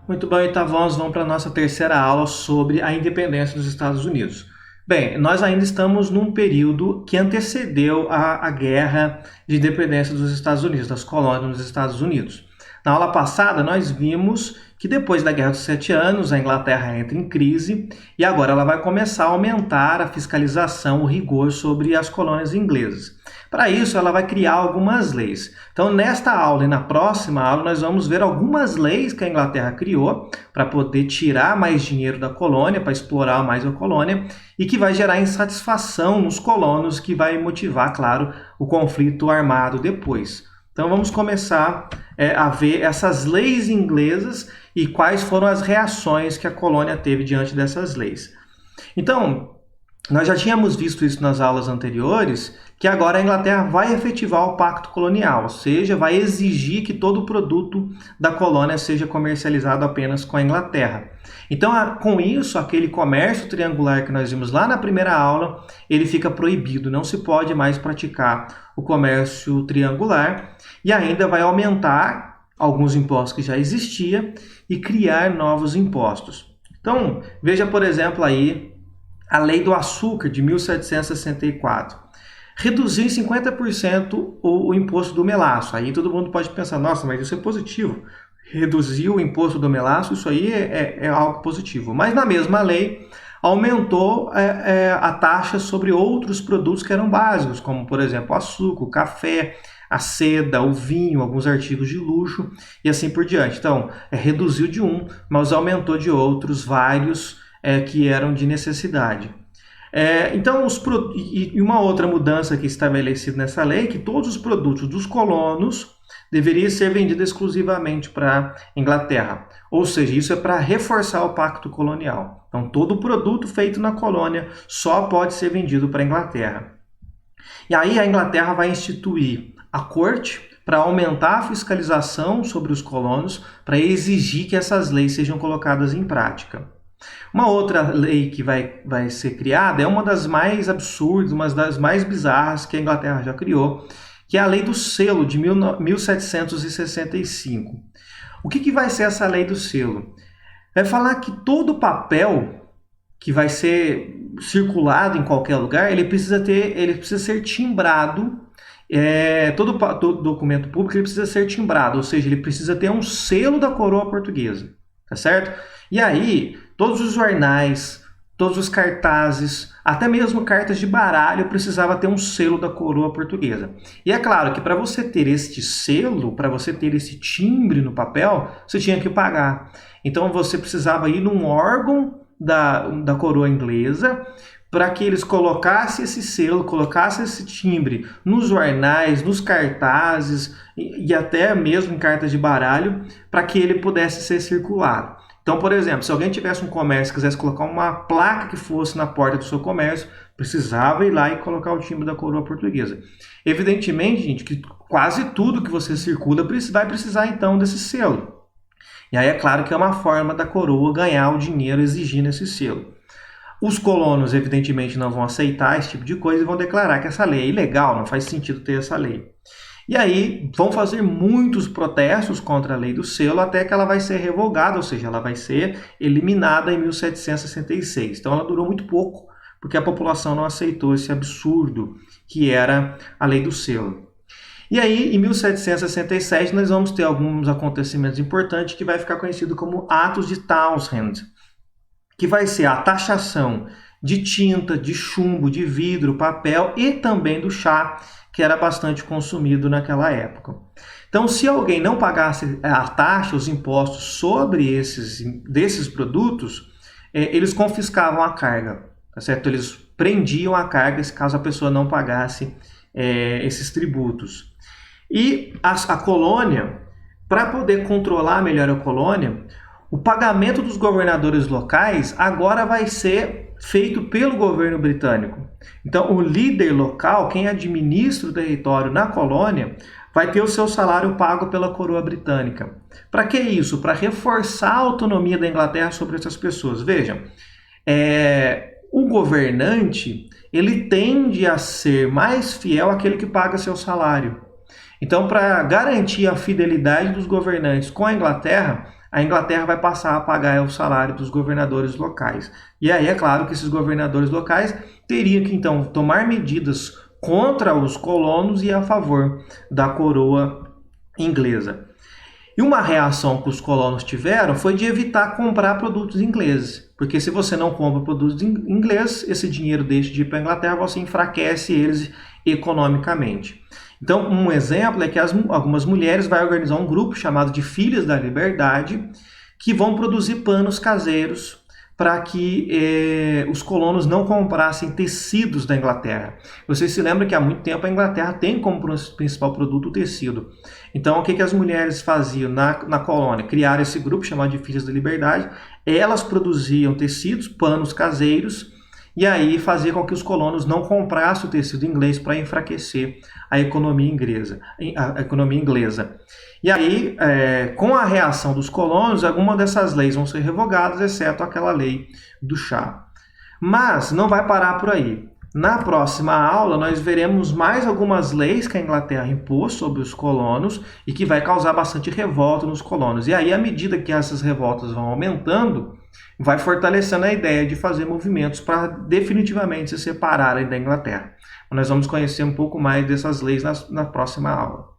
Muito bem, então vamos para a nossa terceira aula sobre a independência dos Estados Unidos. Bem, nós ainda estamos num período que antecedeu a guerra de independência dos Estados Unidos, das colônias dos Estados Unidos. Na aula passada, nós vimos que depois da Guerra dos Sete Anos, a Inglaterra entra em crise e agora ela vai começar a aumentar a fiscalização, o rigor sobre as colônias inglesas. Para isso, ela vai criar algumas leis. Então, nesta aula e na próxima aula, nós vamos ver algumas leis que a Inglaterra criou para poder tirar mais dinheiro da colônia, para explorar mais a colônia, e que vai gerar insatisfação nos colonos, que vai motivar, claro, o conflito armado depois. Então, vamos começar a ver essas leis inglesas e quais foram as reações que a colônia teve diante dessas leis. Então, nós já tínhamos visto isso nas aulas anteriores, que agora a Inglaterra vai efetivar o pacto colonial, ou seja, vai exigir que todo produto da colônia seja comercializado apenas com a Inglaterra. Então, com isso, aquele comércio triangular que nós vimos lá na primeira aula, ele fica proibido, não se pode mais praticar o comércio triangular e ainda vai aumentar alguns impostos que já existiam e criar novos impostos. Então, veja, por exemplo, aí a Lei do Açúcar de 1764. Reduziu em 50% o imposto do melaço. Aí todo mundo pode pensar, nossa, mas isso é positivo. Reduziu o imposto do melaço, isso aí é algo positivo. Mas na mesma lei, aumentou a taxa sobre outros produtos que eram básicos, como, por exemplo, o açúcar, o café, a seda, o vinho, alguns artigos de luxo e assim por diante. Então, reduziu de um, mas aumentou de outros, vários que eram de necessidade. Então, e uma outra mudança que estabelecida nessa lei é que todos os produtos dos colonos deveriam ser vendidos exclusivamente para a Inglaterra. Ou seja, isso é para reforçar o pacto colonial. Então, todo produto feito na colônia só pode ser vendido para a Inglaterra. E aí a Inglaterra vai instituir a corte para aumentar a fiscalização sobre os colonos, para exigir que essas leis sejam colocadas em prática. Uma outra lei que vai ser criada é uma das mais absurdas, uma das mais bizarras que a Inglaterra já criou, que é a Lei do Selo de 1765. O que vai ser essa Lei do Selo? Vai falar que todo papel que vai ser circulado em qualquer lugar, ele precisa ser timbrado. Todo documento público ele precisa ser timbrado, ou seja, ele precisa ter um selo da coroa portuguesa, tá certo? E aí, todos os jornais, todos os cartazes, até mesmo cartas de baralho precisava ter um selo da coroa portuguesa. E é claro que para você ter este selo, para você ter esse timbre no papel, você tinha que pagar. Então você precisava ir num órgão da coroa inglesa para que eles colocassem esse selo, colocassem esse timbre nos jornais, nos cartazes e até mesmo em cartas de baralho, para que ele pudesse ser circulado. Então, por exemplo, se alguém tivesse um comércio e quisesse colocar uma placa que fosse na porta do seu comércio, precisava ir lá e colocar o timbre da coroa portuguesa. Evidentemente, gente, que quase tudo que você circula vai precisar então desse selo. E aí é claro que é uma forma da coroa ganhar o dinheiro exigindo esse selo. Os colonos, evidentemente, não vão aceitar esse tipo de coisa e vão declarar que essa lei é ilegal, não faz sentido ter essa lei. E aí vão fazer muitos protestos contra a lei do selo até que ela vai ser revogada, ou seja, ela vai ser eliminada em 1766. Então ela durou muito pouco, porque a população não aceitou esse absurdo que era a lei do selo. E aí, em 1767, nós vamos ter alguns acontecimentos importantes que vai ficar conhecido como Atos de Townshend, que vai ser a taxação de tinta, de chumbo, de vidro, papel e também do chá, que era bastante consumido naquela época. Então, se alguém não pagasse a taxa, os impostos sobre desses produtos, eles confiscavam a carga, tá certo? Eles prendiam a carga caso a pessoa não pagasse esses tributos. E a colônia, para poder controlar melhor a colônia, o pagamento dos governadores locais agora vai ser feito pelo governo britânico. Então, o líder local, quem administra o território na colônia, vai ter o seu salário pago pela coroa britânica. Para que isso? Para reforçar a autonomia da Inglaterra sobre essas pessoas. Vejam, o governante, ele tende a ser mais fiel àquele que paga seu salário. Então, para garantir a fidelidade dos governantes com a Inglaterra, a Inglaterra vai passar a pagar o salário dos governadores locais. E aí é claro que esses governadores locais teriam que então tomar medidas contra os colonos e a favor da coroa inglesa. E uma reação que os colonos tiveram foi de evitar comprar produtos ingleses, porque se você não compra produtos ingleses, esse dinheiro deixa de ir para a Inglaterra, você enfraquece eles economicamente. Então, um exemplo é que algumas mulheres vão organizar um grupo chamado de Filhas da Liberdade, que vão produzir panos caseiros para que os colonos não comprassem tecidos da Inglaterra. Vocês se lembram que há muito tempo a Inglaterra tem como principal produto o tecido. Então, o que as mulheres faziam na colônia? Criaram esse grupo chamado de Filhas da Liberdade. Elas produziam tecidos, panos caseiros, e aí fazia com que os colonos não comprassem o tecido inglês para enfraquecer a economia inglesa. E aí, com a reação dos colonos, algumas dessas leis vão ser revogadas, exceto aquela lei do chá. Mas não vai parar por aí. Na próxima aula, nós veremos mais algumas leis que a Inglaterra impôs sobre os colonos e que vai causar bastante revolta nos colonos. E aí, à medida que essas revoltas vão aumentando, vai fortalecendo a ideia de fazer movimentos para definitivamente se separarem da Inglaterra. Nós vamos conhecer um pouco mais dessas leis na próxima aula.